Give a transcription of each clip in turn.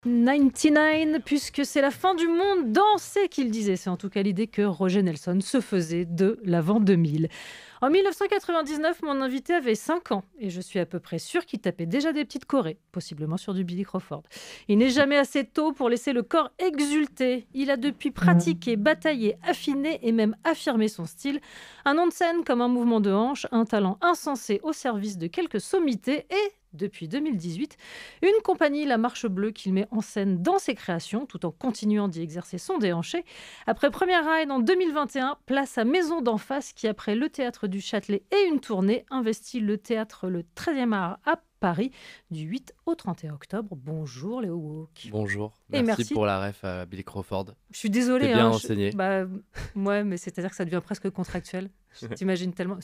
99, puisque c'est la fin du monde, dansez qu'il disait. C'est en tout cas l'idée que Roger Nelson se faisait de l'avant 2000. En 1999, mon invité avait 5 ans et je suis à peu près sûre qu'il tapait déjà des petites chorés, possiblement sur du Billy Crawford. Il n'est jamais assez tôt pour laisser le corps exulter. Il a depuis pratiqué, bataillé, affiné et même affirmé son style. Un nom de scène comme un mouvement de hanche, un talent insensé au service de quelques sommités et... depuis 2018, une compagnie, la Marche Bleue, qu'il met en scène dans ses créations, tout en continuant d'y exercer son déhanché. Après première ride en 2021, place à Maison d'en face, qui après le Théâtre du Châtelet et une tournée, investit le théâtre le 13e art à Paris, du 8 au 31 octobre. Bonjour Léo Walk. Bonjour, Et merci pour la ref à Billy Crawford. Je suis désolée. T'es bien renseigné. Ouais, mais c'est-à-dire que ça devient presque contractuel. T'imagines tellement...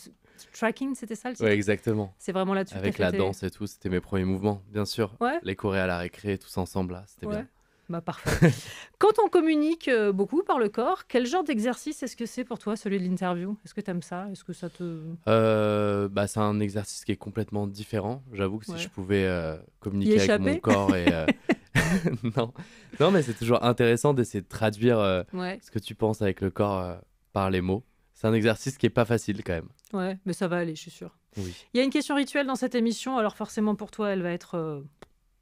Tracking, c'était ça le titre ? Oui, exactement. C'est vraiment là-dessus. Avec la danse et tout, c'était mes premiers mouvements, bien sûr. Ouais. Les chorés à la récré, tous ensemble, là, c'était bien. Bah parfait. Quand on communique beaucoup par le corps, quel genre d'exercice est-ce que c'est pour toi, celui de l'interview ? Est-ce que tu aimes ça ? Est-ce que ça te... C'est un exercice qui est complètement différent. J'avoue que si je pouvais communiquer Y avec échapper mon corps et... non, mais c'est toujours intéressant d'essayer de traduire ce que tu penses avec le corps par les mots. C'est un exercice qui est pas facile quand même. Ouais, mais ça va aller, je suis sûre. Oui. Il y a une question rituelle dans cette émission, alors forcément pour toi, elle va être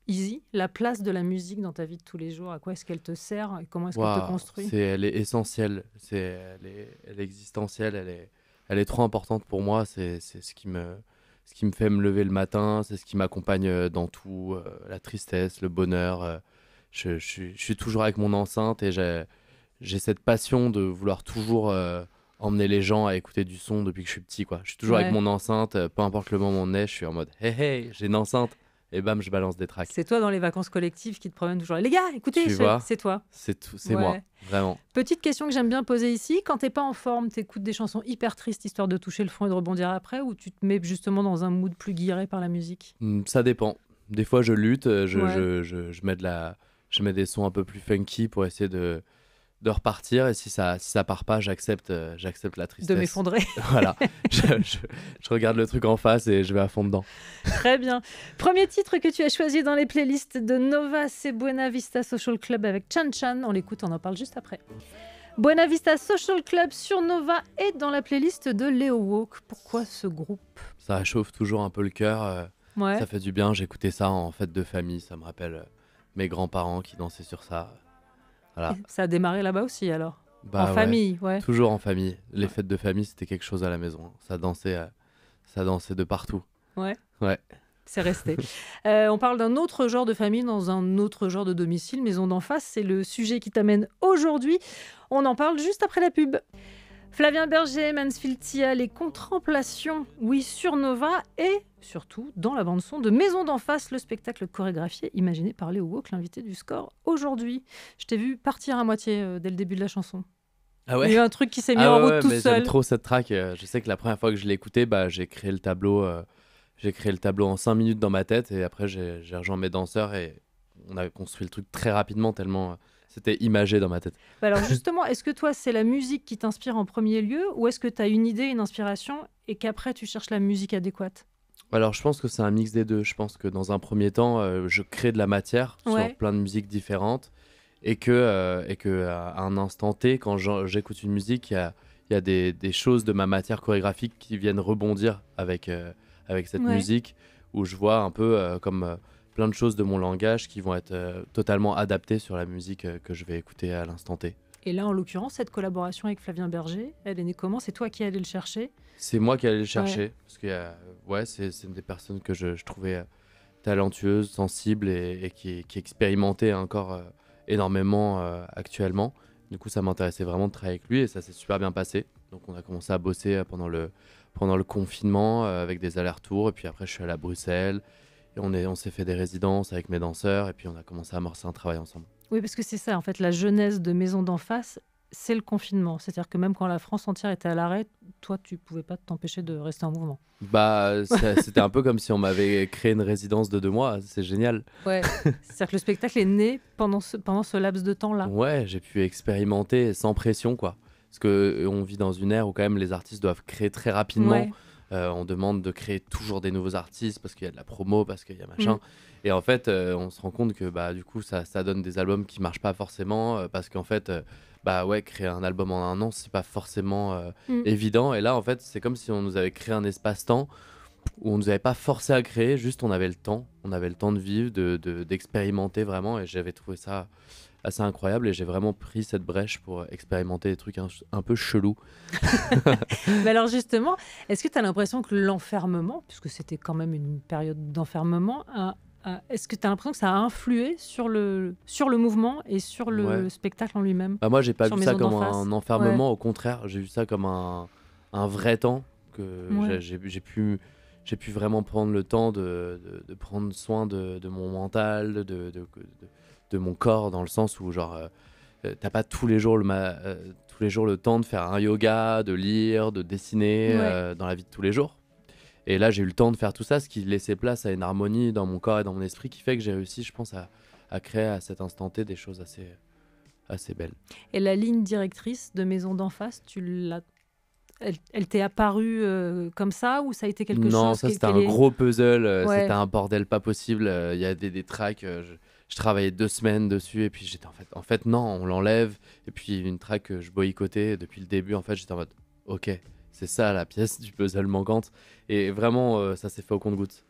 easy. La place de la musique dans ta vie de tous les jours, à quoi est-ce qu'elle te sert et comment est-ce qu'elle te construit ? Elle est essentielle, elle est existentielle, elle est trop importante pour moi. C'est ce qui me fait me lever le matin, c'est ce qui m'accompagne dans tout, la tristesse, le bonheur. Je suis toujours avec mon enceinte et j'ai cette passion de vouloir toujours emmener les gens à écouter du son depuis que je suis petit, quoi. Je suis toujours avec mon enceinte, peu importe le moment où on est, je suis en mode hey, j'ai une enceinte. Et bam, je balance des tracks. C'est toi dans les vacances collectives qui te promènent toujours. Les gars, écoutez, c'est toi. C'est moi, vraiment. Petite question que j'aime bien poser ici. Quand t'es pas en forme, t'écoutes des chansons hyper tristes histoire de toucher le fond et de rebondir après, ou tu te mets justement dans un mood plus guiré par la musique ? Ça dépend. Des fois, je lutte, je mets des sons un peu plus funky pour essayer de repartir, et si ça part pas, j'accepte la tristesse. De m'effondrer. Voilà, je regarde le truc en face et je vais à fond dedans. Très bien. Premier titre que tu as choisi dans les playlists de Nova, c'est Buena Vista Social Club avec Chan Chan. On l'écoute, on en parle juste après. Buena Vista Social Club sur Nova et dans la playlist de Léo Walk. Pourquoi ce groupe ? Ça réchauffe toujours un peu le cœur, ça fait du bien. J'écoutais ça en fête de famille, ça me rappelle mes grands-parents qui dansaient sur ça. Voilà. Ça a démarré là-bas aussi alors ? En famille, ouais. Toujours en famille. Les fêtes de famille, c'était quelque chose à la maison. Ça dansait de partout. Ouais. Ouais. C'est resté. On parle d'un autre genre de famille dans un autre genre de domicile. Maison d'en face, c'est le sujet qui t'amène aujourd'hui. On en parle juste après la pub. Flavien Berger, Mansfield Tia, les contemplations, oui, sur Nova et surtout dans la bande-son de Maison d'en face, le spectacle chorégraphié imaginé par Léo Walk, l'invité du score aujourd'hui. Je t'ai vu partir à moitié dès le début de la chanson. Ah ouais ? Il y a eu un truc qui s'est mis en route tout seul. J'aime trop cette track. Je sais que la première fois que je l'ai écoutée, j'ai créé le tableau. J'ai créé le tableau en 5 minutes dans ma tête et après j'ai rejoint mes danseurs et on a construit le truc très rapidement tellement... C'était imagé dans ma tête. Alors justement, est-ce que toi, c'est la musique qui t'inspire en premier lieu ou est-ce que tu as une idée, une inspiration et qu'après, tu cherches la musique adéquate ? Alors, je pense que c'est un mix des deux. Je pense que dans un premier temps, je crée de la matière sur plein de musiques différentes et que à un instant T, quand j'écoute une musique, il y a des choses de ma matière chorégraphique qui viennent rebondir avec cette musique où je vois un peu comme... plein de choses de mon langage qui vont être totalement adaptées sur la musique que je vais écouter à l'instant T. Et là, en l'occurrence, cette collaboration avec Flavien Berger, elle est née comment ? C'est toi qui es allé le chercher ? C'est moi qui allais le chercher, parce que c'est une des personnes que je trouvais talentueuse, sensible et qui expérimentait encore énormément actuellement. Du coup, ça m'intéressait vraiment de travailler avec lui et ça s'est super bien passé. Donc on a commencé à bosser pendant le confinement avec des allers-retours et puis après je suis allé à Bruxelles. Et on s'est fait des résidences avec mes danseurs et puis on a commencé à amorcer un travail ensemble. Oui, parce que c'est ça, en fait, la genèse de Maison d'en face, c'est le confinement. C'est-à-dire que même quand la France entière était à l'arrêt, toi, tu pouvais pas t'empêcher de rester en mouvement. C'était un peu comme si on m'avait créé une résidence de 2 mois, c'est génial. Ouais, c'est-à-dire que le spectacle est né pendant ce laps de temps-là. Ouais, j'ai pu expérimenter sans pression, quoi. Parce qu'on vit dans une ère où quand même les artistes doivent créer très rapidement. On demande de créer toujours des nouveaux artistes parce qu'il y a de la promo, parce qu'il y a machin. Mm. Et en fait, on se rend compte que bah, du coup, ça donne des albums qui marchent pas forcément parce qu'en fait, bah ouais, créer un album en un an, c'est pas forcément Mm. évident. Et là, en fait, c'est comme si on nous avait créé un espace-temps où on nous avait pas forcé à créer, juste on avait le temps. On avait le temps de vivre, d'expérimenter vraiment. Et j'avais trouvé ça assez incroyable et j'ai vraiment pris cette brèche pour expérimenter des trucs un peu chelous. Mais alors justement, est-ce que tu as l'impression que l'enfermement, puisque c'était quand même une période d'enfermement, est-ce que tu as l'impression que ça a influé sur le mouvement et sur Ouais. le spectacle en lui-même? Bah, moi, j'ai pas Sur vu ça Maison comme d'en face? un enfermement, au contraire, j'ai vu ça comme un vrai temps que Ouais. j'ai pu vraiment prendre le temps de prendre soin de mon mental, de mon corps, dans le sens où, genre, t'as pas tous les jours tous les jours le temps de faire un yoga, de lire, de dessiner Ouais. dans la vie de tous les jours. Et là, j'ai eu le temps de faire tout ça, ce qui laissait place à une harmonie dans mon corps et dans mon esprit qui fait que j'ai réussi, je pense, à créer à cet instant T des choses assez belles. Et la ligne directrice de Maison d'en face, elle t'est apparue comme ça ou ça a été quelque Non, chose ça c'était qu'elle un est... gros puzzle, Ouais. c'était un bordel pas possible. Il y a des tracks, je travaillais 2 semaines dessus et puis j'étais en fait non, on l'enlève. Et puis une track que je boycottais depuis le début, en fait j'étais en mode ok, c'est ça la pièce du puzzle manquante. Et vraiment ça s'est fait au compte-gouttes.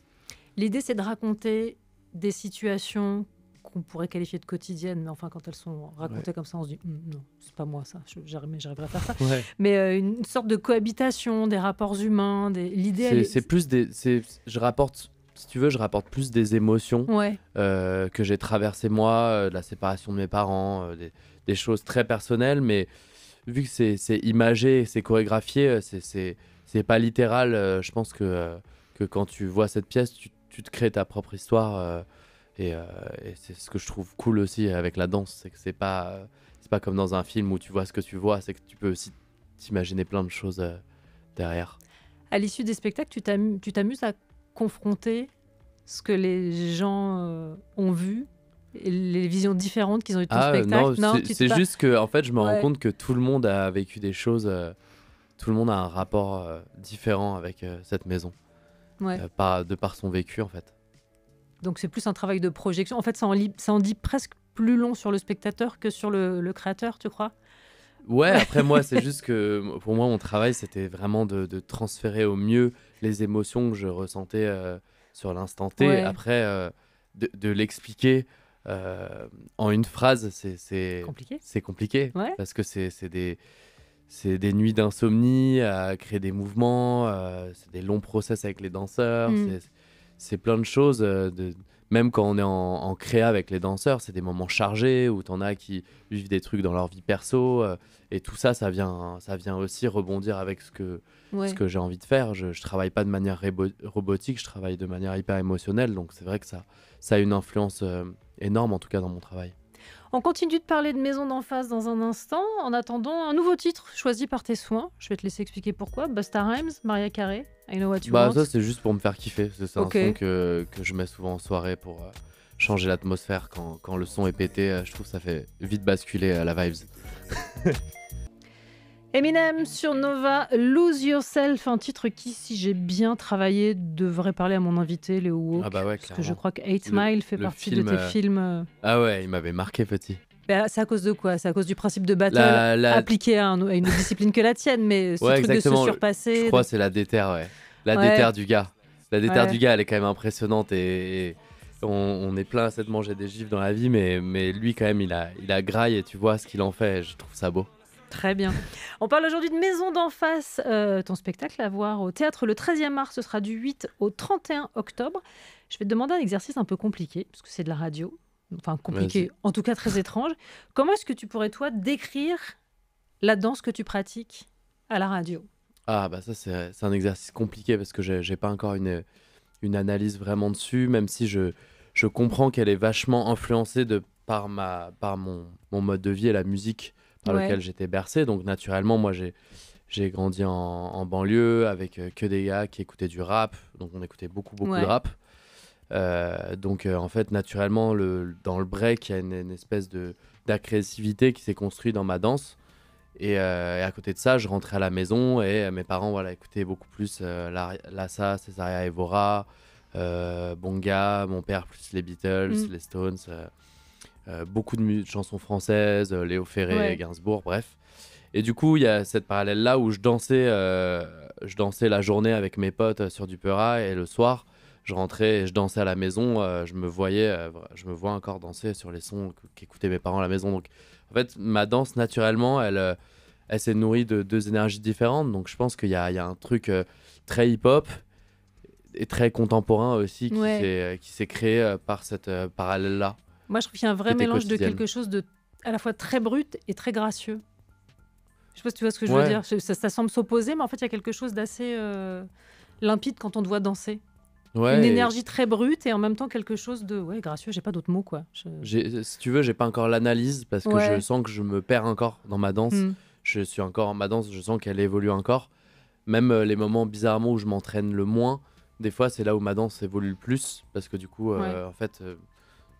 L'idée, c'est de raconter des situations qu'on pourrait qualifier de quotidiennes, mais enfin, quand elles sont racontées comme ça, on se dit non, c'est pas moi ça, j'arriverai à faire ça. Ouais. Mais une sorte de cohabitation, des rapports humains, l'idée, C'est plus je rapporte, si tu veux, je rapporte plus des émotions Ouais, que j'ai traversées moi, de la séparation de mes parents, des choses très personnelles, mais vu que c'est imagé, c'est chorégraphié, c'est pas littéral. Je pense que quand tu vois cette pièce, tu te crées ta propre histoire. Et c'est ce que je trouve cool aussi avec la danse, c'est que c'est pas comme dans un film où tu vois ce que tu vois, c'est que tu peux aussi t'imaginer plein de choses derrière. à l'issue des spectacles, tu t'amuses à confronter ce que les gens ont vu, et les visions différentes qu'ils ont eues de ton spectacle. Non, tu c'est pas... juste que en fait, je me rends Ouais. compte que tout le monde a vécu des choses, tout le monde a un rapport différent avec cette maison, Ouais. de par son vécu en fait. Donc c'est plus un travail de projection. En fait, ça en dit presque plus long sur le spectateur que sur le créateur, tu crois? Ouais, après moi, c'est juste que pour moi, mon travail, c'était vraiment de transférer au mieux les émotions que je ressentais sur l'instant T. Ouais. Après, de l'expliquer en une phrase, Compliqué. c'est compliqué. Ouais. Parce que c'est des nuits d'insomnie à créer des mouvements, c'est des longs process avec les danseurs, c'est plein de choses. Même quand on est en créa avec les danseurs, c'est des moments chargés où t'en as qui vivent des trucs dans leur vie perso. Et tout ça, ça vient aussi rebondir avec ce que j'ai envie de faire. Je travaille pas de manière robotique, je travaille de manière hyper émotionnelle. Donc c'est vrai que ça a une influence énorme, en tout cas dans mon travail. On continue de parler de Maison d'en face dans un instant. En attendant, un nouveau titre choisi par tes soins. Je vais te laisser expliquer pourquoi. Busta Rhymes, Maria Carey, I Know What You Want. Ça, c'est juste pour me faire kiffer. C'est Ok. un son que je mets souvent en soirée pour changer l'atmosphère. Quand le son est pété, je trouve que ça fait vite basculer la vibes. Eminem sur Nova, Lose Yourself, un titre qui, si j'ai bien travaillé, devrait parler à mon invité Léo Walk. Ah bah ouais, parce que je clairement. crois que 8 Mile fait le partie film, de tes films. Ah ouais, il m'avait marqué petit. C'est à cause de quoi? C'est à cause du principe de battle La- appliqué à une discipline que la tienne, mais ce Ouais, truc exactement. de se surpasser. Je crois que c'est la déter, ouais. La Ouais. déter du gars. La déter Ouais. du gars, elle est quand même impressionnante et on est plein à de manger des gifs dans la vie, mais lui quand même, il a graille et tu vois ce qu'il en fait. Et je trouve ça beau. Très bien. On parle aujourd'hui de Maison d'en face, ton spectacle à voir au théâtre le 13e mars, ce sera du 8 au 31 octobre. Je vais te demander un exercice un peu compliqué, parce que c'est de la radio. Enfin, compliqué, Vas-y. en tout cas très étrange. Comment est-ce que tu pourrais, toi, décrire la danse que tu pratiques à la radio? Ah bah ça c'est un exercice compliqué parce que j'ai pas encore une analyse vraiment dessus, même si je comprends qu'elle est vachement influencée par mon mode de vie et la musique par Ouais. lequel j'étais bercé. Donc naturellement, moi j'ai grandi en banlieue avec que des gars qui écoutaient du rap, donc on écoutait beaucoup Ouais. de rap. Donc en fait naturellement dans le break il y a une espèce d'agressivité qui s'est construite dans ma danse Et à côté de ça, je rentrais à la maison et mes parents voilà, écoutaient beaucoup plus Lassa, Cesaria Evora, Bonga, mon père plus les Beatles, les Stones, beaucoup de chansons françaises, Léo Ferré, Gainsbourg, bref. Et du coup, il y a cette parallèle-là où je dansais la journée avec mes potes sur du Peura et le soir, je rentrais et je dansais à la maison. Je me vois encore danser sur les sons qu'écoutaient mes parents à la maison. Donc, en fait, ma danse, naturellement, elle s'est nourrie de deux énergies différentes. Donc, je pense qu'il y a un truc très hip-hop et très contemporain aussi qui s'est créé par cette parallèle-là. Moi, je trouve qu'il y a un vrai mélange de quelque chose de à la fois très brut et très gracieux. Je sais pas si tu vois ce que je veux dire. Ça semble s'opposer, mais en fait, il y a quelque chose d'assez limpide quand on te voit danser. Une énergie très brute et en même temps quelque chose de gracieux. J'ai pas d'autres mots, quoi. Si tu veux, j'ai pas encore l'analyse parce que je sens que je me perds encore dans ma danse. Je suis encore ma danse, je sens qu'elle évolue encore. Même les moments bizarrement où je m'entraîne le moins, des fois, c'est là où ma danse évolue le plus parce que du coup, en fait,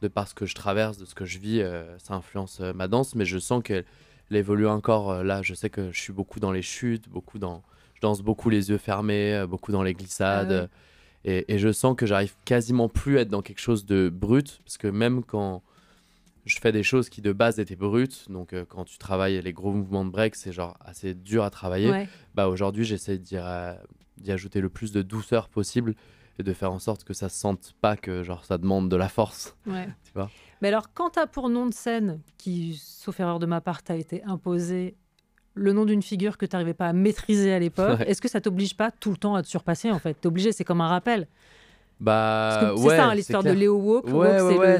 de par ce que je traverse, de ce que je vis, ça influence ma danse. Mais je sens qu'elle évolue encore. Là, je sais que je suis beaucoup dans les chutes, je danse beaucoup les yeux fermés, beaucoup dans les glissades. Et je sens que j'arrive quasiment plus à être dans quelque chose de brut, parce que même quand je fais des choses qui de base étaient brutes, donc quand tu travailles les gros mouvements de break, c'est genre assez dur à travailler, bah aujourd'hui j'essaie d'y ajouter le plus de douceur possible et de faire en sorte que ça se sente pas que genre ça demande de la force. Tu vois. Mais alors quand t'as pour nom de scène, qui sauf erreur de ma part t'a été imposé, le nom d'une figure que tu n'arrivais pas à maîtriser à l'époque, est-ce que ça t'oblige pas tout le temps à te surpasser en fait? T'es obligé, c'est comme un rappel. Bah c'est ça, l'histoire de Léo Walk.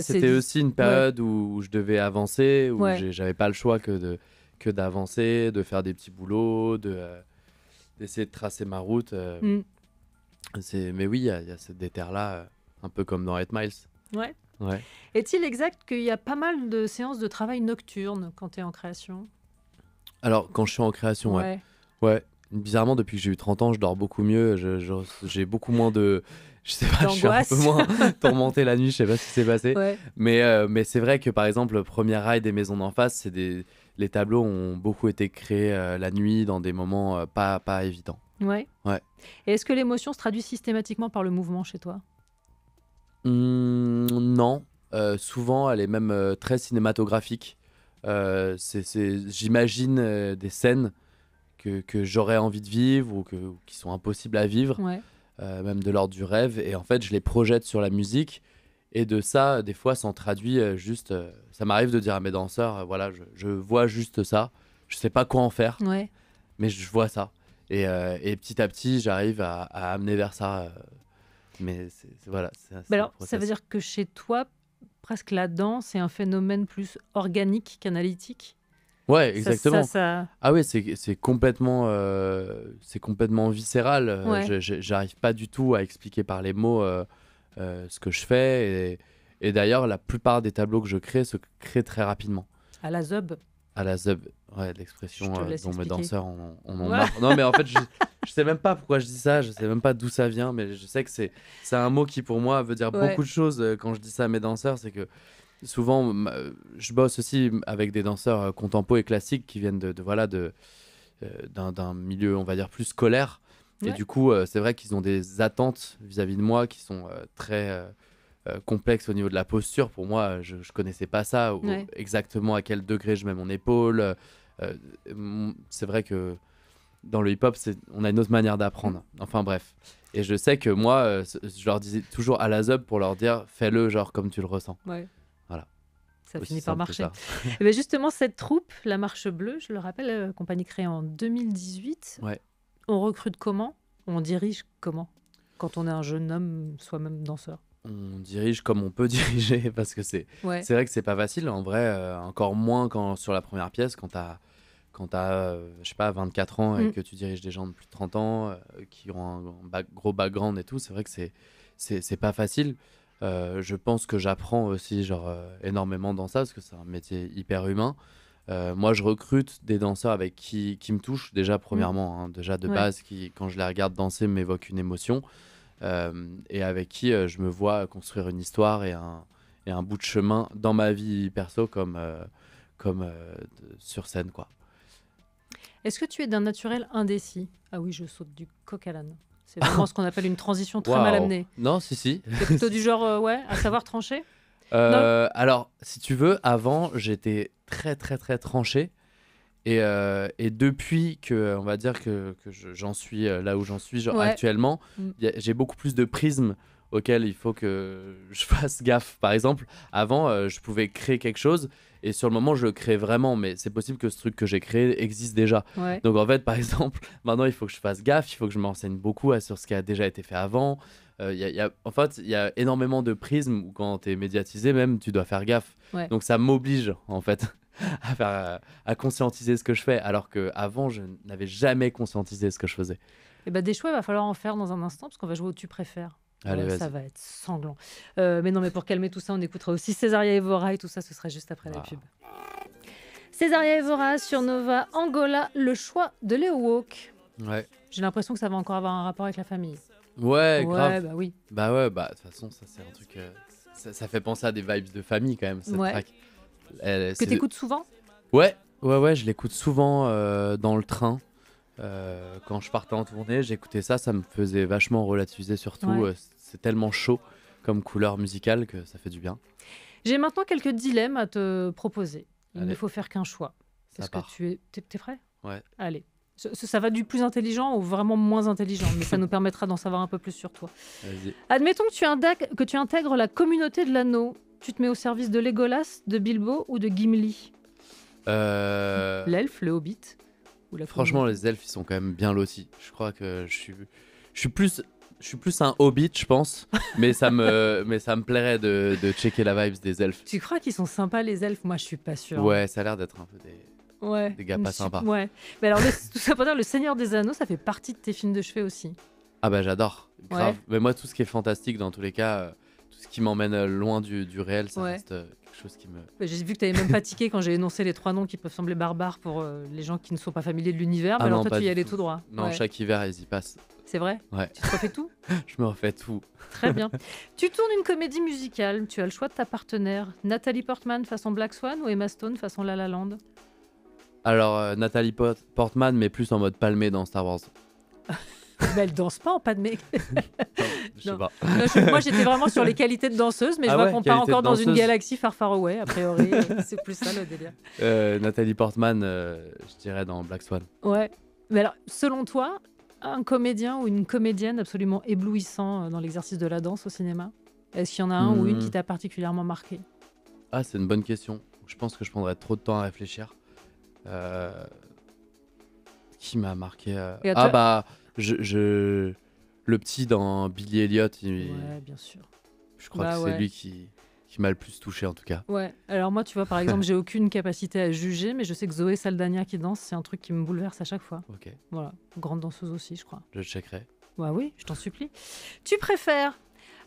C'était aussi une période où je devais avancer, où j'avais pas le choix que d'avancer, de faire des petits boulots, d'essayer de tracer ma route. Mais oui, il y a cette déterre-là, un peu comme dans 8 Miles. Ouais. Est-il exact qu'il y a pas mal de séances de travail nocturnes quand tu es en création? Alors, quand je suis en création, ouais. Bizarrement, depuis que j'ai eu 30 ans, je dors beaucoup mieux. J'ai beaucoup moins de... Je sais pas, je suis un peu moins tourmenté la nuit, je sais pas ce qui s'est passé. Mais c'est vrai que, par exemple, le premier rail des maisons d'en face, les tableaux ont beaucoup été créés la nuit dans des moments pas évidents. Ouais. Et est-ce que l'émotion se traduit systématiquement par le mouvement chez toi? Non. Souvent, elle est même très cinématographique. J'imagine des scènes que j'aurais envie de vivre ou qui sont impossibles à vivre, même de l'ordre du rêve. Et en fait, je les projette sur la musique. Et de ça, des fois, s'en traduit juste... ça m'arrive de dire à mes danseurs, voilà, je vois juste ça. Je sais pas quoi en faire, mais je vois ça. Et petit à petit, j'arrive à amener vers ça. Mais voilà. Alors, ça veut dire que chez toi, presque la danse est un phénomène plus organique qu'analytique. Ouais, exactement. Ça... Ah oui, c'est complètement viscéral. J'arrive pas du tout à expliquer par les mots ce que je fais. Et d'ailleurs, la plupart des tableaux que je crée se créent très rapidement. À la zub. À la zub, l'expression dont mes danseurs en ont marre. Non, mais en fait, je sais même pas pourquoi je dis ça, je sais même pas d'où ça vient, mais je sais que c'est un mot qui, pour moi, veut dire beaucoup de choses quand je dis ça à mes danseurs. C'est que souvent, je bosse aussi avec des danseurs contempo et classiques qui viennent d'un milieu, on va dire, plus scolaire. Et du coup, c'est vrai qu'ils ont des attentes vis-à-vis de moi qui sont très... complexe au niveau de la posture. Pour moi, je connaissais pas ça, exactement à quel degré je mets mon épaule. C'est vrai que dans le hip-hop, on a une autre manière d'apprendre. Enfin bref. Et je sais que moi, je leur disais toujours à la zub pour leur dire, fais-le genre comme tu le ressens. Voilà. Ça finit par marcher. Et bien justement, cette troupe, la Marche Bleue, je le rappelle, compagnie créée en 2018. On recrute comment? On dirige comment? Quand on est un jeune homme, soi-même danseur. On dirige comme on peut diriger parce que c'est vrai que c'est pas facile en vrai, encore moins sur la première pièce quand t'as je sais pas 24 ans et que tu diriges des gens de plus de 30 ans qui ont un gros background et tout. C'est vrai que c'est pas facile. Je pense que j'apprends aussi énormément dans ça parce que c'est un métier hyper humain. Moi je recrute des danseurs avec qui me touchent déjà premièrement, déjà de base, qui quand je les regarde danser m'évoquent une émotion. Et avec qui je me vois construire une histoire et un bout de chemin dans ma vie perso comme sur scène, quoi. Est-ce que tu es d'un naturel indécis? Ah oui, je saute du coq à l'âne. C'est vraiment ce qu'on appelle une transition très mal Waouh. amenée. Non, si. T'es plutôt du genre, ouais, à savoir trancher? Non. Alors, si tu veux, avant, j'étais très, très, très tranché. Et depuis que, on va dire que j'en suis là où j'en suis, genre Ouais. actuellement, Mm. j'ai beaucoup plus de prismes auxquels il faut que je fasse gaffe. Par exemple, avant, je pouvais créer quelque chose et sur le moment, je le crée vraiment, mais c'est possible que ce truc que j'ai créé existe déjà. Ouais. Donc en fait, par exemple, maintenant, il faut que je fasse gaffe, il faut que je m'enseigne beaucoup sur ce qui a déjà été fait avant. En fait, il y a énormément de prismes où quand tu es médiatisé, même, tu dois faire gaffe. Ouais. Donc ça m'oblige, en fait, à conscientiser ce que je fais, alors qu'avant, je n'avais jamais conscientisé ce que je faisais. Et ben des choix, il va falloir en faire dans un instant parce qu'on va jouer au tu préfères. Allez, Ça vas-y. va être sanglant. Mais non, mais pour calmer tout ça, on écoutera aussi Césaria Evora et tout ça, ce sera juste après la Wow. pub. Césaria Evora sur Nova, Angola, le choix de Léo Walk. Ouais. J'ai l'impression que ça va encore avoir un rapport avec la famille. Ouais, grave. bah oui. Bah ouais, bah de toute façon, ça c'est un truc. Ça fait penser à des vibes de famille quand même, cette Ouais. track. Que t'écoutes souvent? Ouais, je l'écoute souvent dans le train. Quand je partais en tournée, j'écoutais ça, ça me faisait vachement relativiser surtout. Ouais. C'est tellement chaud comme couleur musicale que ça fait du bien. J'ai maintenant quelques dilemmes à te proposer. Il Allez. ne faut faire qu'un choix. Ça Est-ce part. que t'es prêt? Ouais. Allez. Ça va du plus intelligent au vraiment moins intelligent, mais ça nous permettra d'en savoir un peu plus sur toi. Vas-y. Admettons que tu intègres la communauté de l'anneau. Tu te mets au service de Legolas, de Bilbo ou de Gimli? L'elfe, le hobbit ou la Franchement, communauté? les elfes, ils sont quand même bien lotis. Je crois que je suis plus un hobbit, je pense, mais ça me plairait de checker la vibes des elfes. Tu crois qu'ils sont sympas les elfes? Moi, je suis pas sûre. Ouais, ça a l'air d'être un peu Ouais. des gars pas sympas. Ouais. Mais alors, tout ça pour dire, le Seigneur des Anneaux, ça fait partie de tes films de chevet aussi. Ah bah j'adore, grave. Ouais. Mais moi, tout ce qui est fantastique, dans tous les cas, tout ce qui m'emmène loin du réel, ça Ouais. reste quelque chose qui me... J'ai vu que tu avais même pas tiqué quand j'ai énoncé les 3 noms qui peuvent sembler barbares pour les gens qui ne sont pas familiers de l'univers. Ah Mais alors non, toi, pas tu y du allais tout. tout droit. Non, Ouais. chaque hiver, ils y passent. C'est vrai? Ouais, Tu te refais tout? je me refais tout. Très bien. Tu tournes une comédie musicale. Tu as le choix de ta partenaire. Nathalie Portman façon Black Swan ou Emma Stone façon La La Land? Alors, Nathalie Portman, mais plus en mode palmé dans Star Wars. Mais elle danse pas en pas de mec. Je sais Non. pas. Moi, j'étais vraiment sur les qualités de danseuse, mais je Ah vois ouais, qu'on part qualité de encore dans une danseuse. galaxie far far away, a priori. C'est plus ça le délire. Nathalie Portman, je dirais dans Black Swan. Ouais. Mais alors, selon toi, un comédien ou une comédienne absolument éblouissant dans l'exercice de la danse au cinéma? Est-ce qu'il y en a un ou une qui t'a particulièrement marqué? Ah, c'est une bonne question. Je pense que je prendrais trop de temps à réfléchir. Qui m'a marqué Et à Ah toi- bah, le petit dans Billy Elliot, Ouais, bien sûr. je crois Bah que ouais. c'est lui qui m'a le plus touché en tout cas. Ouais. Alors moi, tu vois, par exemple, j'ai aucune capacité à juger, mais je sais que Zoé Saldana qui danse, c'est un truc qui me bouleverse à chaque fois. Ok, Voilà. Grande danseuse aussi, je crois. je checkerai. Bah oui, je t'en supplie. Tu préfères,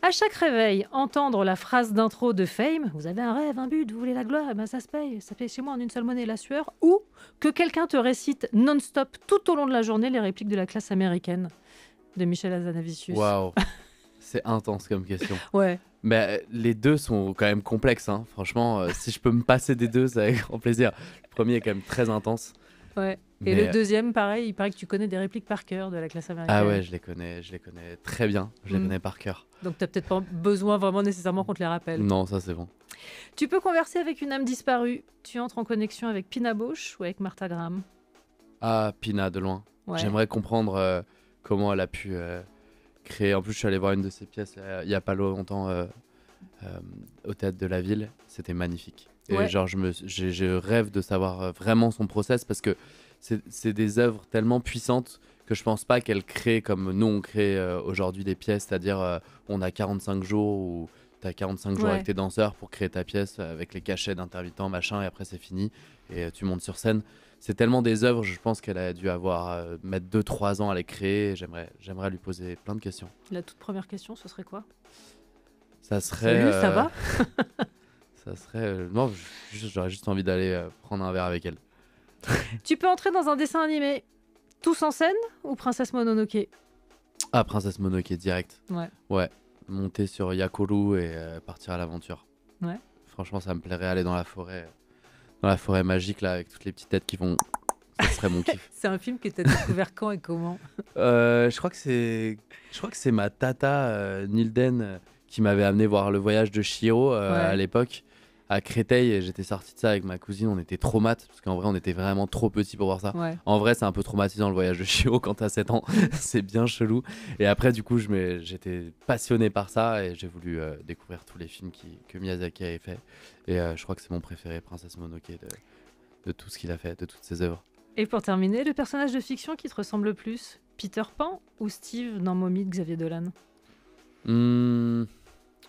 à chaque réveil, entendre la phrase d'intro de Fame, vous avez un rêve, un but, vous voulez la gloire, eh ben ça se paye chez moi en une seule monnaie, la sueur, ou que quelqu'un te récite non-stop tout au long de la journée les répliques de la classe américaine de Michel Hazanavicius. Waouh, c'est intense comme question. Ouais, Mais les deux sont quand même complexes, hein. Franchement, si je peux me passer des deux, c'est avec grand plaisir. Le premier est quand même très intense. ouais. Et Mais, le deuxième, pareil, il paraît que tu connais des répliques par cœur de la classe américaine. Ah ouais, je les connais très bien. Je les Mm. connais par cœur. Donc t'as peut-être pas besoin vraiment nécessairement qu'on te les rappelle. Non, ça c'est bon. Tu peux converser avec une âme disparue. Tu entres en connexion avec Pina Bausch ou avec Martha Graham? Ah, Pina, de loin. Ouais. J'aimerais comprendre comment elle a pu créer. En plus, je suis allé voir une de ses pièces il y a pas longtemps au théâtre de la ville. C'était magnifique. Et Ouais. genre, je rêve de savoir vraiment son process parce que c'est des œuvres tellement puissantes que je pense pas qu'elle crée comme nous on crée aujourd'hui des pièces, c'est-à-dire on a 45 jours ou tu as 45 jours Ouais. avec tes danseurs pour créer ta pièce avec les cachets d'intermittents, machin, et après c'est fini et tu montes sur scène. C'est tellement des œuvres, je pense qu'elle a dû avoir mettre 2-3 ans à les créer. Et j'aimerais lui poser plein de questions. La toute première question, ce serait quoi? Ça serait. Salut, ça va? Ça serait. Non, j'aurais juste envie d'aller prendre un verre avec elle. Tu peux entrer dans un dessin animé tous en scène ou Princesse Mononoke? Ah, Princesse Mononoke direct. Ouais. Ouais, monter sur Yakuru et partir à l'aventure. Ouais. Franchement, ça me plairait aller dans la forêt magique là, avec toutes les petites têtes qui vont Ça serait mon kiff. C'est un film que tu as découvert quand et comment? Je crois que c'est ma tata Nilden qui m'avait amené voir Le Voyage de Chihiro à Ouais. l'époque à Créteil et j'étais sorti de ça avec ma cousine, on était traumates parce qu'en vrai on était vraiment trop petits pour voir ça. Ouais. En vrai c'est un peu traumatisant Le Voyage de Chihiro quand t'as 7 ans, c'est bien chelou. Et après du coup j'étais passionné par ça et j'ai voulu découvrir tous les films que Miyazaki avait fait. Et je crois que c'est mon préféré, Princesse Mononoke, de tout ce qu'il a fait, de toutes ses œuvres. Et pour terminer, le personnage de fiction qui te ressemble le plus, Peter Pan ou Steve dans Mommy de Xavier Dolan? Mmh. Deux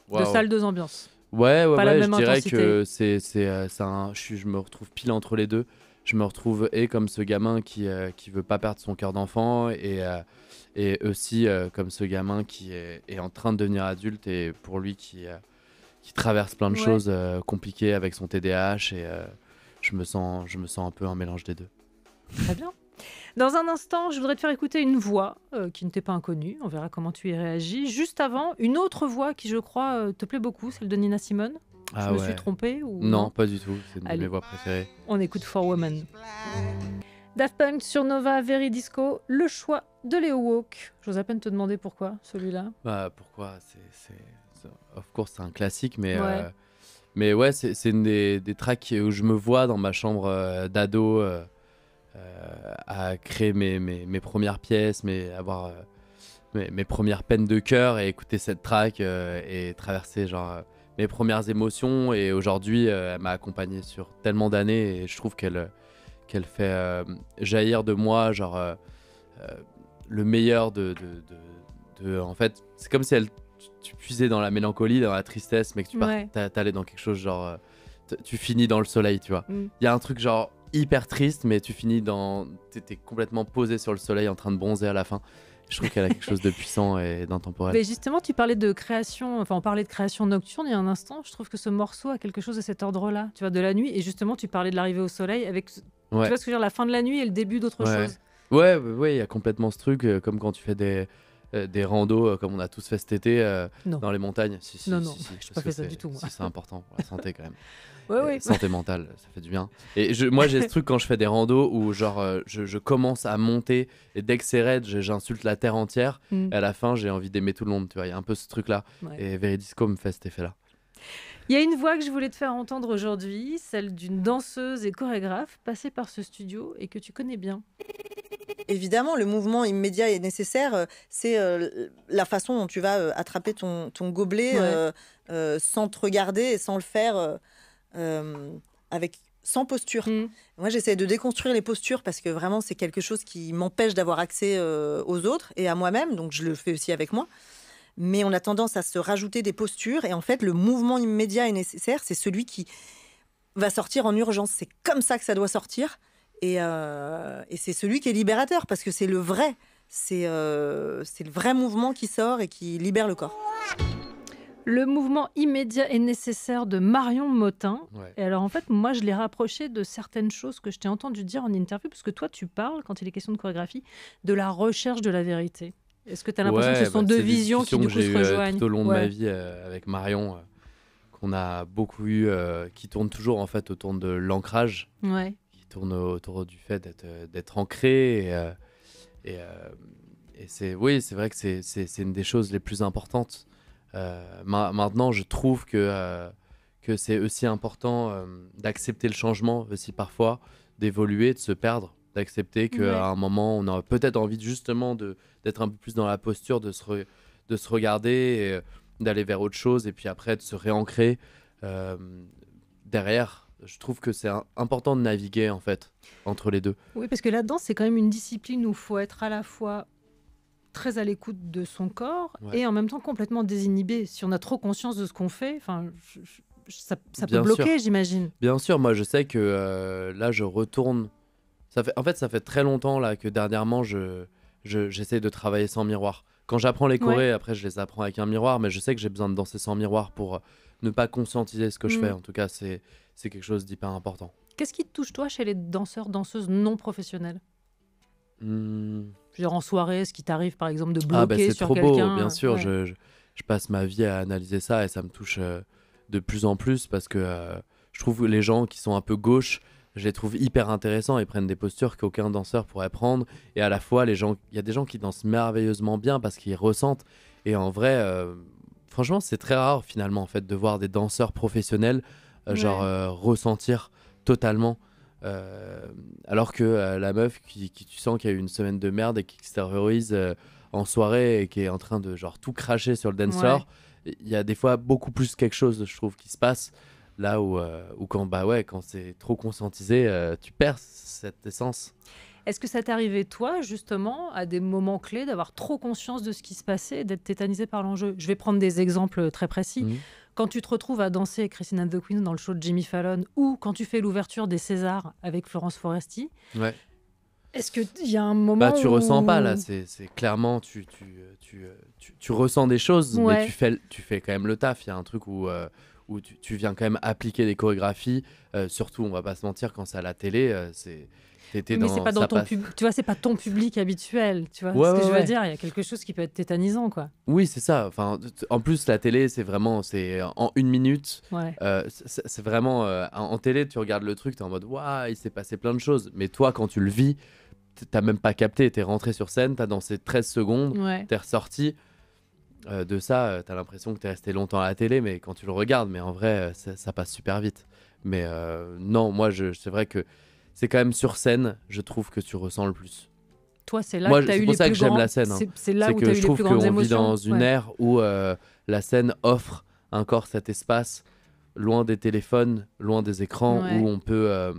Waouh. salles, deux ambiances. Ouais, Pas la je même dirais intensité. que je me retrouve pile entre les deux. Je me retrouve comme ce gamin qui veut pas perdre son cœur d'enfant et aussi comme ce gamin qui est en train de devenir adulte et pour lui qui traverse plein de Ouais. choses compliquées avec son TDAH et je me sens un peu un mélange des deux. Très bien. Dans un instant, je voudrais te faire écouter une voix qui ne t'est pas inconnue. On verra comment tu y réagis. Juste avant, une autre voix qui, je crois, te plaît beaucoup, celle de Nina Simone. Ah Je me ouais. suis trompée ou Non, pas du tout. C'est une de Allez. mes voix préférées. On écoute For Woman. Daft Punk sur Nova, Very Disco, le choix de Léo Walk. J'ose à peine te demander pourquoi celui-là. Bah pourquoi of course c'est un classique Ouais. mais ouais c'est une des tracks où je me vois dans ma chambre d'ado à créer mes premières pièces avoir mes premières peines de cœur et écouter cette track et traverser mes premières émotions et aujourd'hui elle m'a accompagné sur tellement d'années et je trouve qu'elle fait jaillir de moi le meilleur en fait c'est comme si tu puisais dans la mélancolie, dans la tristesse, mais que Ouais. t'allais dans quelque chose tu finis dans le soleil, tu vois. Mm. Il y a un truc hyper triste, mais tu finis t'es complètement posé sur le soleil en train de bronzer à la fin. Je trouve qu'elle a quelque chose de puissant et d'intemporel. Mais justement, tu parlais de création, enfin on parlait de création nocturne il y a un instant. Je trouve que ce morceau a quelque chose de cet ordre-là, tu vois, de la nuit. Et justement, tu parlais de l'arrivée au soleil avec, tu Ouais. vois ce que je veux dire, la fin de la nuit et le début d'autre Ouais. chose. Ouais, il y a complètement ce truc, comme quand tu fais des randos, comme on a tous fait cet été, Non. dans les montagnes. Si, Non, si, non, si, j'ai parce pas que fait ça du tout, moi. Si, c'est important pour la santé quand même. Ouais. Santé mentale, ça fait du bien. Et moi, j'ai ce truc quand je fais des randos où je commence à monter et dès que c'est raide, j'insulte la terre entière. Mm. Et à la fin, j'ai envie d'aimer tout le monde. Tu vois, il y a un peu ce truc-là. Ouais. Et Veridisco me fait cet effet-là. Il y a une voix que je voulais te faire entendre aujourd'hui, celle d'une danseuse et chorégraphe passée par ce studio et que tu connais bien. Évidemment, le mouvement immédiat est nécessaire. C'est la façon dont tu vas attraper ton gobelet Ouais. sans te regarder et sans le faire sans posture. Mm. Moi, j'essaie de déconstruire les postures parce que vraiment, c'est quelque chose qui m'empêche d'avoir accès aux autres et à moi-même. Donc, je le fais aussi avec moi. Mais on a tendance à se rajouter des postures. Et en fait, le mouvement immédiat est nécessaire. C'est celui qui va sortir en urgence. C'est comme ça que ça doit sortir. Et c'est celui qui est libérateur parce que c'est le vrai. C'est le vrai mouvement qui sort et qui libère le corps. Le mouvement immédiat est nécessaire de Marion Motin. Ouais. Et alors en fait, moi je l'ai rapproché de certaines choses que je t'ai entendu dire en interview, parce que toi tu parles, quand il est question de chorégraphie, de la recherche de la vérité. Est-ce que tu as l'impression que ce sont deux c'est des visions qui discussions du que coup j'ai se eues, rejoignent? tout au long de Ouais. ma vie avec Marion, qu'on a beaucoup eu, qui tourne toujours en fait autour de l'ancrage, Ouais. qui tourne autour du fait d'être ancré et c'est vrai que c'est une des choses les plus importantes. Maintenant, je trouve que c'est aussi important d'accepter le changement aussi parfois, d'évoluer, de se perdre, d'accepter qu'à Ouais. un moment, on a peut-être envie justement d'être un peu plus dans la posture, de se regarder, et, d'aller vers autre chose et puis après de se réancrer derrière. Je trouve que c'est important de naviguer en fait entre les deux. Oui, parce que la danse, c'est quand même une discipline où il faut être à la fois très à l'écoute de son corps Ouais. et en même temps complètement désinhibé. Si on a trop conscience de ce qu'on fait, enfin, ça peut Bien bloquer, j'imagine. Bien sûr, moi je sais que là je retourne. Ça fait très longtemps là que dernièrement j'essaie de travailler sans miroir. Quand j'apprends les chorés, après je les apprends avec un miroir, mais je sais que j'ai besoin de danser sans miroir pour ne pas conscientiser ce que je fais. En tout cas, c'est quelque chose d'hyper important. Qu'est-ce qui te touche toi chez les danseurs, danseuses non professionnelles? Je veux dire, en soirée, ce qui t'arrive par exemple de bloquer c'est sur trop beau, quelqu'un? bien sûr. Ouais. Je passe ma vie à analyser ça et ça me touche de plus en plus parce que je trouve que les gens qui sont un peu gauches, je les trouve hyper intéressants. Ils prennent des postures qu'aucun danseur pourrait prendre. Et à la fois, il y a des gens qui dansent merveilleusement bien parce qu'ils ressentent. Et en vrai, franchement, c'est très rare finalement en fait, de voir des danseurs professionnels ressentir totalement. Alors que la meuf qui tu sens qu'il y a eu une semaine de merde et qui extériorise en soirée et qui est en train de genre tout cracher sur le dance floor, il y a des fois beaucoup plus quelque chose, je trouve, qui se passe. Là où quand c'est trop conscientisé, tu perds cette essence. Est-ce que ça t'est arrivé, toi, justement, à des moments clés, d'avoir trop conscience de ce qui se passait et d'être tétanisé par l'enjeu? Je vais prendre des exemples très précis. Quand tu te retrouves à danser avec Christine and the Queens dans le show de Jimmy Fallon, ou quand tu fais l'ouverture des Césars avec Florence Foresti, est-ce qu'il y a un moment tu ressens pas, là, c'est clairement, tu ressens des choses, mais tu fais quand même le taf. Il y a un truc où tu viens quand même appliquer des chorégraphies, surtout, on va pas se mentir, quand c'est à la télé, mais c'est pas dans ton tu vois, c'est pas ton public habituel, tu vois ce que je veux dire. Il y a quelque chose qui peut être tétanisant, quoi. Oui, c'est ça. Enfin, en plus, la télé, c'est vraiment, c'est en 1 minute. C'est vraiment en télé, tu regardes le truc, t'es en mode waouh, il s'est passé plein de choses. Mais toi, quand tu le vis, t'as même pas capté. T'es rentré sur scène, t'as dansé 13 secondes, t'es ressorti. De ça, t'as l'impression que t'es resté longtemps à la télé, mais quand tu le regardes, mais en vrai, ça passe super vite. Mais non, moi, c'est vrai que c'est quand même sur scène, je trouve que tu ressens le plus. Toi, c'est là que tu as eu les plus grandes émotions. C'est pour ça que j'aime la scène. C'est là où tu as eu les plus grandes émotions. Je trouve qu'on vit dans une ère où la scène offre encore cet espace loin des téléphones, loin des écrans, où on peut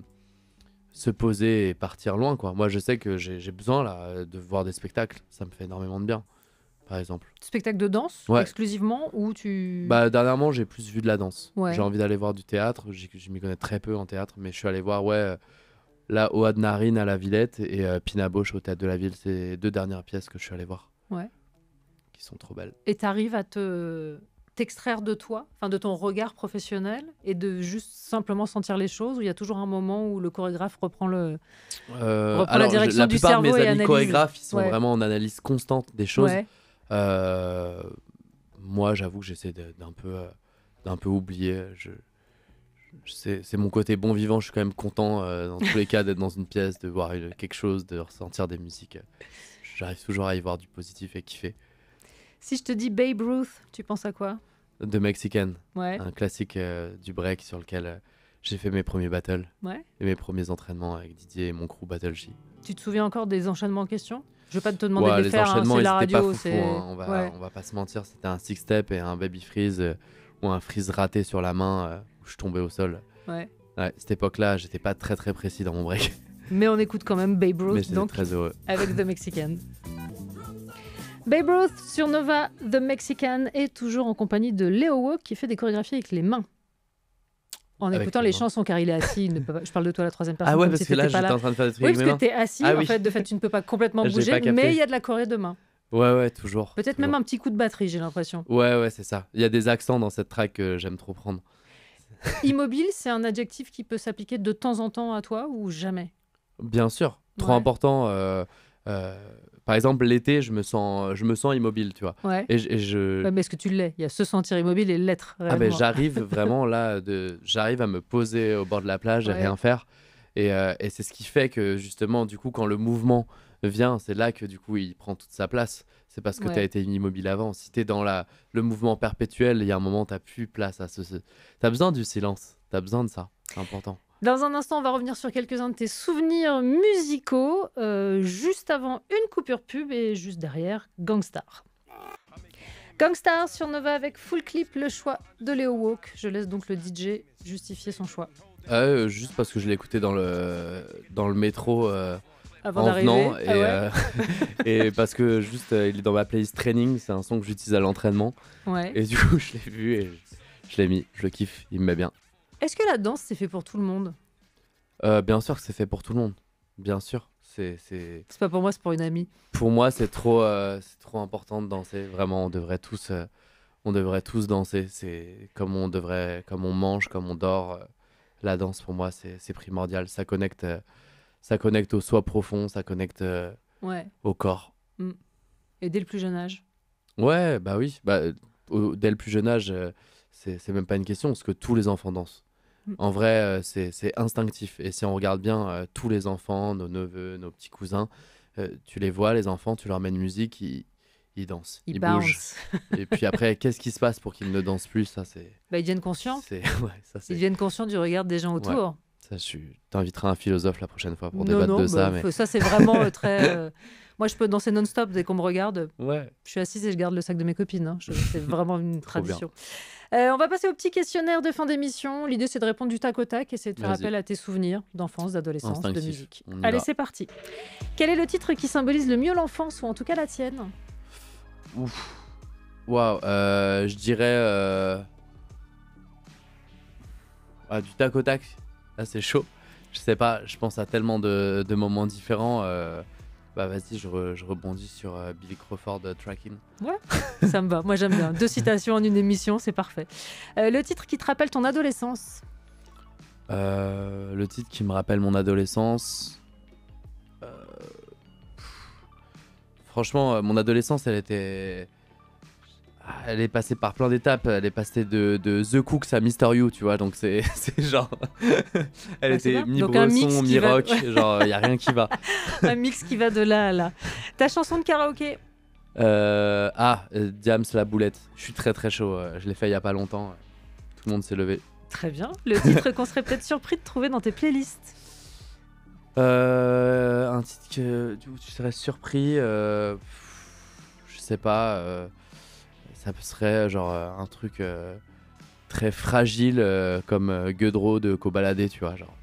se poser et partir loin, quoi. Moi, je sais que j'ai besoin là, de voir des spectacles. Ça me fait énormément de bien, par exemple. Spectacle de danse exclusivement ou tu... Dernièrement, j'ai plus vu de la danse. J'ai envie d'aller voir du théâtre. Je m'y connais très peu en théâtre, mais je suis allé voir... Là, Oa de Narine à la Villette et Pina Bausch au Théâtre de la Ville. C'est les 2 dernières pièces que je suis allé voir. Qui sont trop belles. Et tu arrives à t'extraire de toi, de ton regard professionnel et de juste simplement sentir les choses, où il y a toujours un moment où le chorégraphe reprend la direction du cerveau et analyse. La plupart de mes amis chorégraphes, ils sont vraiment en analyse constante des choses. Moi, j'avoue que j'essaie d'un peu oublier. C'est mon côté bon vivant, je suis quand même content dans tous les cas d'être dans une pièce, de voir quelque chose, de ressentir des musiques. J'arrive toujours à y voir du positif et kiffer. Si je te dis Babe Ruth, tu penses à quoi? The Mexican, un classique du break sur lequel j'ai fait mes premiers battles et mes premiers entraînements avec Didier et mon crew Battle J. Tu te souviens encore des enchaînements en question? Je vais pas te demander de les faire, c'est la radio. On va pas se mentir, c'était un six-step et un baby freeze ou un freeze raté sur la main où je tombais au sol. Cette époque-là, j'étais pas très très précis dans mon break. Mais on écoute quand même Babe Ruth, donc, très heureux. Avec The Mexican. Babe Ruth sur Nova, The Mexican, est toujours en compagnie de Léo Walk qui fait des chorégraphies avec les mains. En écoutant les chansons, car il est assis, je parle de toi à la 3e personne. Ah ouais, parce que là, j'étais en train de faire des trucs avec mes mains. Oui, parce que t'es assis, en fait, de fait, tu ne peux pas complètement bouger, mais il y a de la choré de main. Ouais, toujours. Peut-être toujours. Même un petit coup de batterie, j'ai l'impression. Ouais, c'est ça. Il y a des accents dans cette track que j'aime trop prendre. Immobile, c'est un adjectif qui peut s'appliquer de temps en temps à toi ou jamais? Bien sûr, trop important. Par exemple, l'été, je me sens immobile, tu vois. Ouais. Mais est-ce que tu l'es? Il y a se sentir immobile et l'être. Mais j'arrive vraiment là, j'arrive à me poser au bord de la plage et rien faire. Et c'est ce qui fait que justement, du coup, quand le mouvement vient, c'est là que du coup, il prend toute sa place. C'est parce que tu as été immobile avant. Si tu es dans le mouvement perpétuel, il y a un moment, tu n'as plus place à tu as besoin du silence. Tu as besoin de ça. C'est important. Dans un instant, on va revenir sur quelques-uns de tes souvenirs musicaux, juste avant une coupure pub et juste derrière Gangstar. Gangstar sur Nova avec Full Clip, le choix de Léo Walk. Je laisse donc le DJ justifier son choix. Juste parce que je l'ai écouté dans le métro avant en venant et parce que juste il est dans ma playlist training, c'est un son que j'utilise à l'entraînement. Et du coup, je l'ai vu et je l'ai mis, je le kiffe, il me met bien. Est-ce que la danse, c'est fait pour tout le monde? Bien sûr que c'est fait pour tout le monde. Bien sûr. C'est pas pour moi, c'est pour une amie. Pour moi, c'est trop important de danser. Vraiment, on devrait tous danser. C'est comme on mange, comme on dort. La danse, pour moi, c'est primordial. Ça connecte au soi profond, ça connecte au corps. Et dès le plus jeune âge? Ouais, bah oui. Dès le plus jeune âge, c'est même pas une question, parce que tous les enfants dansent. En vrai, c'est instinctif. Et si on regarde bien, tous les enfants, nos neveux, nos petits cousins, tu les vois, les enfants, tu leur mets une musique, ils dansent, Ils ils bougent. bounce. Et puis après, qu'est-ce qui se passe pour qu'ils ne dansent plus? Ça, c'est, Bah, ils deviennent conscients. ouais, ça, Ils c'est, deviennent conscients du regard des gens ouais. autour. Ça, t'inviteras un philosophe la prochaine fois pour Non, débattre non, de ça. bah, Mais ça c'est vraiment très. Moi, je peux danser non-stop dès qu'on me regarde. ouais, Je suis assise et je garde le sac de mes copines. Hein. C'est vraiment une Trop bien. tradition. On va passer au petit questionnaire de fin d'émission. L'idée, c'est de répondre du tac au tac et c'est de faire Vas-y. appel à tes souvenirs d'enfance, d'adolescence, de Instinctif. musique. On y Allez, va. c'est parti. Quel est le titre qui symbolise le mieux l'enfance, ou en tout cas la tienne? Ouf. Waouh, je dirais du tac au tac. Là, c'est chaud. Je sais pas, je pense à tellement de moments différents. Bah vas-y, je rebondis sur Billy Crawford, Tracking. Ça me va. Moi, j'aime bien. 2 citations en une émission, c'est parfait. Le titre qui te rappelle ton adolescence? Le titre qui me rappelle mon adolescence. Franchement, mon adolescence, elle est passée par plein d'étapes. Elle est passée de The Cooks à Mister You, tu vois. Donc c'est genre. Elle Ouais, c'est était bien. Donc un mix mi-bresson, qui va- mi-rock. Genre, il y a rien qui va. Un mix qui va de là à là. Ta chanson de karaoké? Diams, la boulette. Je suis très très chaud. Je l'ai fait il y a pas longtemps. Tout le monde s'est levé. Très bien. Le titre qu'on serait peut-être surpris de trouver dans tes playlists? Un titre où tu serais surpris. Je sais pas. Ça serait genre un truc très fragile comme Gueudreau de Cobaladé, tu vois. Genre.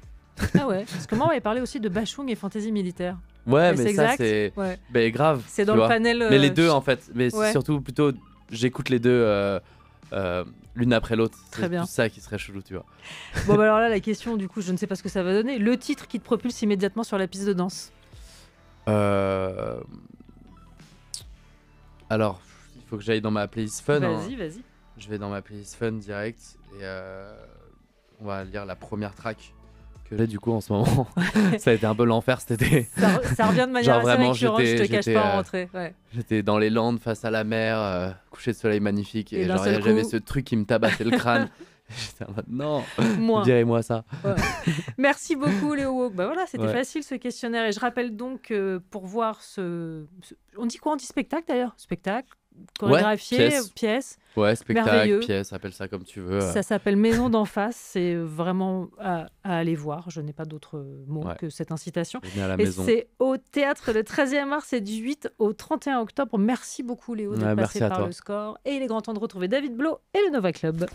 Ah ouais. Parce que moi, on avait parlé aussi de Bachung et Fantaisie militaire. Ouais, Mais mais c'est ça, exact. c'est Ouais. ben, grave. C'est tu dans le vois. panel. Mais les deux, en fait. Mais c'est ouais. surtout plutôt, j'écoute les deux l'une après l'autre. Très C'est bien. plus ça qui serait chelou, tu vois. Bon, bah alors là, la question, du coup, je ne sais pas ce que ça va donner. Le titre qui te propulse immédiatement sur la piste de danse? Alors, il faut que j'aille dans ma playlist fun. Hein. Vas-y, vas-y. Je vais dans ma playlist fun direct et on va lire la première track que j'ai du coup en ce moment. Ça a été un peu l'enfer cet été. Ça revient de manière Genre assez vraiment, récurrente, je te cache j'étais, pas en rentrée. Ouais. J'étais dans les Landes face à la mer, coucher de soleil magnifique Et et d'un genre seul j'avais coup- ce truc qui me tabassait le crâne. J'étais en mode non, Moins. direz-moi ça. Ouais. Merci beaucoup Léo Wok. Bah voilà, c'était Ouais. facile ce questionnaire. Et je rappelle donc pour voir on dit quoi? On dit spectacle d'ailleurs? Spectacle, chorégraphié, pièce. Ouais, spectacle, Merveilleux. pièce, appelle ça comme tu veux. Ça s'appelle Maison d'en face. C'est vraiment à aller voir. Je n'ai pas d'autre mot Ouais. que cette incitation. Venez à la Et maison. c'est au théâtre le 13e mars et du 8 au 31 octobre. Merci beaucoup Léo d'être Ouais, passé merci à par toi. le score. Et il est grand temps de retrouver David Blo et le Nova Club.